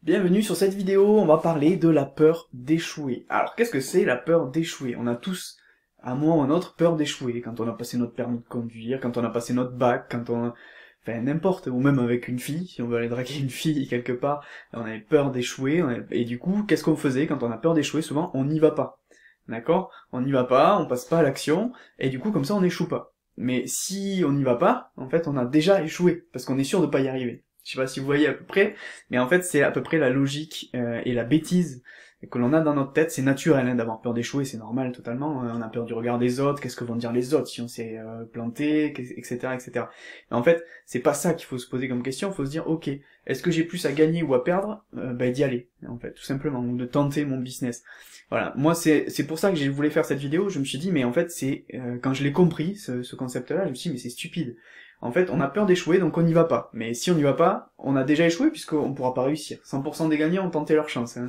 Bienvenue sur cette vidéo, on va parler de la peur d'échouer. Alors qu'est-ce que c'est la peur d'échouer? On a tous, à un moment ou à un autre, peur d'échouer. Quand on a passé notre permis de conduire, quand on a passé notre bac, quand on... Enfin n'importe, ou même avec une fille, si on veut aller draguer une fille quelque part, on avait peur d'échouer, et du coup, qu'est-ce qu'on faisait quand on a peur d'échouer? Souvent, on n'y va pas. D'accord? On n'y va pas, on passe pas à l'action, et du coup, comme ça, on n'échoue pas. Mais si on n'y va pas, en fait, on a déjà échoué, parce qu'on est sûr de pas y arriver. Je sais pas si vous voyez à peu près, mais en fait c'est à peu près la logique et la bêtise que l'on a dans notre tête. C'est naturel hein, d'avoir peur d'échouer, c'est normal totalement. On a peur du regard des autres, qu'est-ce que vont dire les autres si on s'est planté, etc., etc. Mais en fait, c'est pas ça qu'il faut se poser comme question. Il faut se dire, ok, est-ce que j'ai plus à gagner ou à perdre d'y aller, en fait, tout simplement, ou de tenter mon business. Voilà, moi c'est pour ça que j'ai voulu faire cette vidéo. Je me suis dit, mais en fait c'est quand je l'ai compris ce concept-là, je me suis dit mais c'est stupide. En fait, on a peur d'échouer, donc on n'y va pas. Mais si on n'y va pas, on a déjà échoué, puisqu'on pourra pas réussir. 100% des gagnants ont tenté leur chance, hein.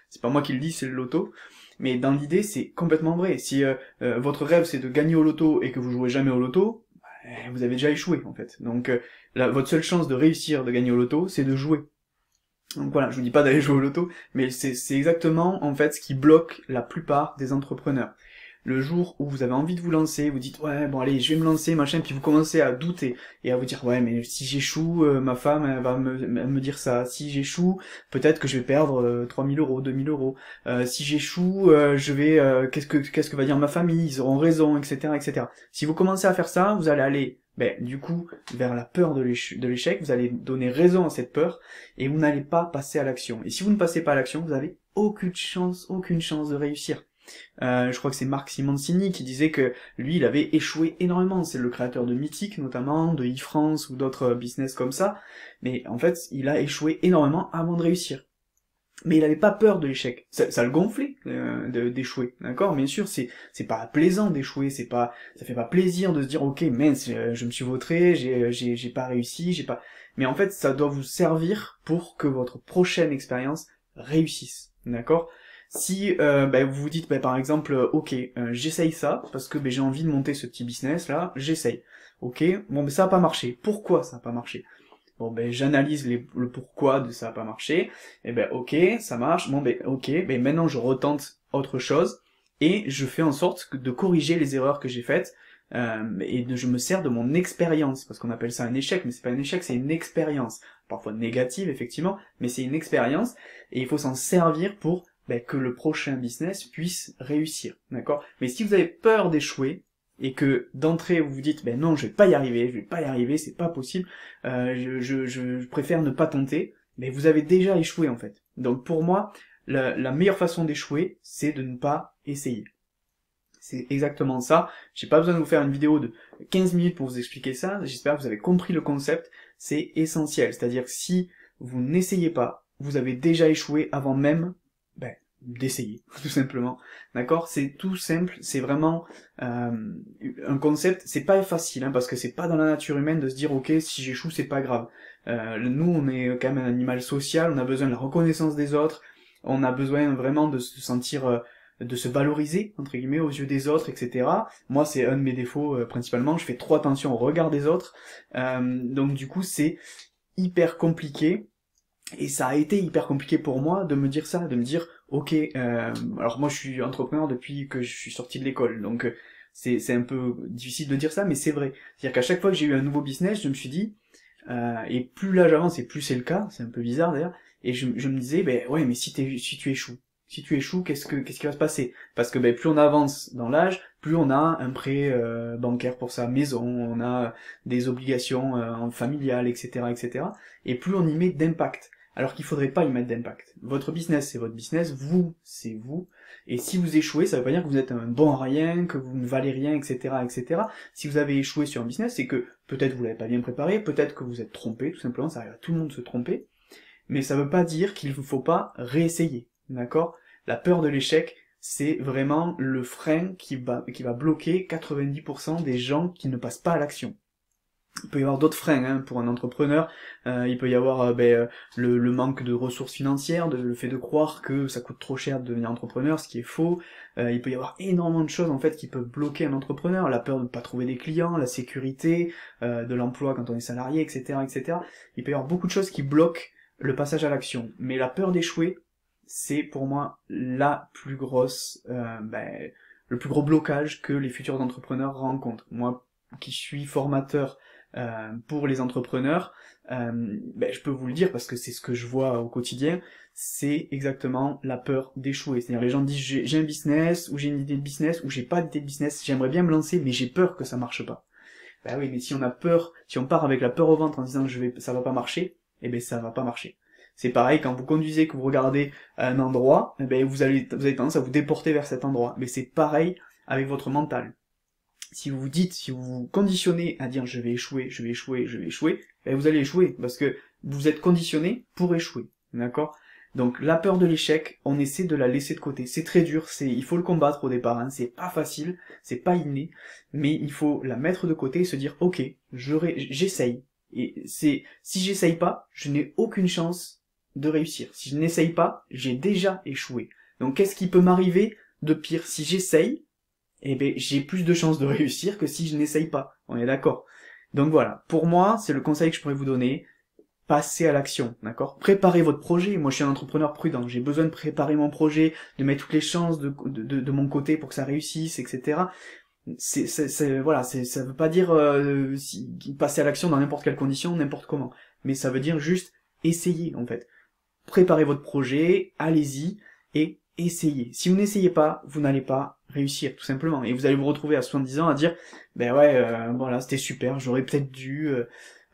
C'est pas moi qui le dis, c'est le loto. Mais dans l'idée, c'est complètement vrai. Si votre rêve, c'est de gagner au loto, et que vous jouez jamais au loto, vous avez déjà échoué, en fait. Donc, votre seule chance de réussir, de gagner au loto, c'est de jouer. Donc voilà, je vous dis pas d'aller jouer au loto, mais c'est exactement, en fait, ce qui bloque la plupart des entrepreneurs. Le jour où vous avez envie de vous lancer, vous dites ouais bon allez je vais me lancer machin, puis vous commencez à douter et à vous dire ouais mais si j'échoue, ma femme elle va me dire ça, si j'échoue peut-être que je vais perdre 3000 euros, 2000 euros, si j'échoue je vais qu'est-ce que va dire ma famille, ils auront raison, etc., etc. Si vous commencez à faire ça, vous allez aller du coup vers la peur de l'échec, vous allez donner raison à cette peur et vous n'allez pas passer à l'action. Et si vous ne passez pas à l'action, vous avez aucune chance de réussir. Je crois que c'est Marc Simoncini qui disait que lui, il avait échoué énormément. C'est le créateur de Mythique, notamment, de eFrance ou d'autres business comme ça. Mais en fait, il a échoué énormément avant de réussir. Mais il n'avait pas peur de l'échec. Ça le gonflait d'échouer, d'accord? Bien sûr, c'est pas plaisant d'échouer, ça fait pas plaisir de se dire ok mince, je me suis vautré, j'ai pas réussi, j'ai pas. Mais en fait, ça doit vous servir pour que votre prochaine expérience réussisse, d'accord? Si vous vous dites par exemple ok j'essaye ça parce que j'ai envie de monter ce petit business là, j'essaye. Ok, bon ça a pas marché. Pourquoi ça a pas marché? Bon j'analyse le pourquoi de ça a pas marché. Et ok ça marche. Bon ok maintenant je retente autre chose et je fais en sorte de corriger les erreurs que j'ai faites je me sers de mon expérience parce qu'on appelle ça un échec mais c'est pas un échec, c'est une expérience parfois négative effectivement mais c'est une expérience et il faut s'en servir pour que le prochain business puisse réussir, d'accord? Mais si vous avez peur d'échouer, et que d'entrée vous vous dites non je vais pas y arriver, c'est pas possible, je préfère ne pas tenter, mais vous avez déjà échoué en fait. Donc pour moi, la meilleure façon d'échouer, c'est de ne pas essayer. C'est exactement ça. J'ai pas besoin de vous faire une vidéo de 15 minutes pour vous expliquer ça, j'espère que vous avez compris le concept, c'est essentiel. C'est-à-dire que si vous n'essayez pas, vous avez déjà échoué avant même d'essayer, tout simplement. D'accord? C'est tout simple, c'est vraiment un concept, c'est pas facile, hein, parce que c'est pas dans la nature humaine de se dire ok, si j'échoue, c'est pas grave. Nous, on est quand même un animal social, on a besoin de la reconnaissance des autres, on a besoin vraiment de se sentir de se valoriser, entre guillemets, aux yeux des autres, etc. Moi, c'est un de mes défauts, principalement, je fais trop attention au regard des autres, donc du coup, c'est hyper compliqué, et ça a été hyper compliqué pour moi de me dire ça, de me dire, ok, alors moi je suis entrepreneur depuis que je suis sorti de l'école, donc c'est un peu difficile de dire ça, mais c'est vrai. C'est-à-dire qu'à chaque fois que j'ai eu un nouveau business, je me suis dit, et plus là j'avance et plus c'est le cas, c'est un peu bizarre d'ailleurs, et je me disais, ouais mais si tu échoues, qu'est-ce qui va se passer? Parce que plus on avance dans l'âge, plus on a un prêt bancaire pour sa maison, on a des obligations familiales, etc., etc., et plus on y met d'impact. Alors qu'il faudrait pas y mettre d'impact. Votre business, c'est votre business, vous, c'est vous. Et si vous échouez, ça veut pas dire que vous êtes un bon à rien, que vous ne valez rien, etc., etc. Si vous avez échoué sur un business, c'est que peut-être vous l'avez pas bien préparé, peut-être que vous êtes trompé, tout simplement, ça arrive à tout le monde de se tromper. Mais ça veut pas dire qu'il ne faut pas réessayer, d'accord? La peur de l'échec, c'est vraiment le frein qui va bloquer 90% des gens qui ne passent pas à l'action. Il peut y avoir d'autres freins hein, pour un entrepreneur, il peut y avoir le manque de ressources financières, le fait de croire que ça coûte trop cher de devenir entrepreneur, ce qui est faux. Il peut y avoir énormément de choses en fait qui peuvent bloquer un entrepreneur, la peur de ne pas trouver des clients, la sécurité de l'emploi quand on est salarié, etc., etc. Il peut y avoir beaucoup de choses qui bloquent le passage à l'action. Mais la peur d'échouer, c'est pour moi la plus grosse, le plus gros blocage que les futurs entrepreneurs rencontrent. Moi, qui suis formateur pour les entrepreneurs, je peux vous le dire parce que c'est ce que je vois au quotidien, c'est exactement la peur d'échouer. C'est-à-dire les gens disent j'ai un business, ou j'ai une idée de business, ou j'ai pas d'idée de business, j'aimerais bien me lancer, mais j'ai peur que ça marche pas. Ben oui, mais si on a peur, si on part avec la peur au ventre en disant ça va pas marcher, eh ben ça va pas marcher. C'est pareil quand vous conduisez, que vous regardez un endroit, eh ben vous avez tendance à vous déporter vers cet endroit. Mais c'est pareil avec votre mental. Si vous vous dites, si vous vous conditionnez à dire je vais échouer, je vais échouer, je vais échouer, ben vous allez échouer parce que vous êtes conditionné pour échouer. D'accord? Donc la peur de l'échec, on essaie de la laisser de côté. C'est très dur, il faut le combattre au départ, hein. C'est pas facile, c'est pas inné, mais il faut la mettre de côté et se dire ok, j'essaye. Et si j'essaye pas, je n'ai aucune chance de réussir. Si je n'essaye pas, j'ai déjà échoué. Donc qu'est-ce qui peut m'arriver de pire? Si j'essaye, eh ben j'ai plus de chances de réussir que si je n'essaye pas. On est d'accord? Donc voilà, pour moi, c'est le conseil que je pourrais vous donner. Passez à l'action, d'accord? Préparez votre projet. Moi, je suis un entrepreneur prudent. J'ai besoin de préparer mon projet, de mettre toutes les chances de mon côté pour que ça réussisse, etc. Voilà, ça veut pas dire passer à l'action dans n'importe quelle condition, n'importe comment. Mais ça veut dire juste essayer, en fait. Préparez votre projet, allez-y, et essayez. Si vous n'essayez pas, vous n'allez pas réussir, tout simplement. Et vous allez vous retrouver à 70 ans à dire, ben ouais, voilà, c'était super, j'aurais peut-être dû...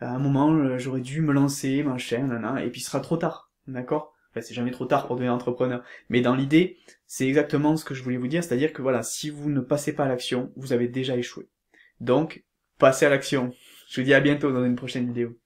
à un moment, j'aurais dû me lancer, machin, nanana, et puis il sera trop tard, d'accord? Enfin, c'est jamais trop tard pour devenir entrepreneur. Mais dans l'idée, c'est exactement ce que je voulais vous dire, c'est-à-dire que voilà, si vous ne passez pas à l'action, vous avez déjà échoué. Donc, passez à l'action. Je vous dis à bientôt dans une prochaine vidéo.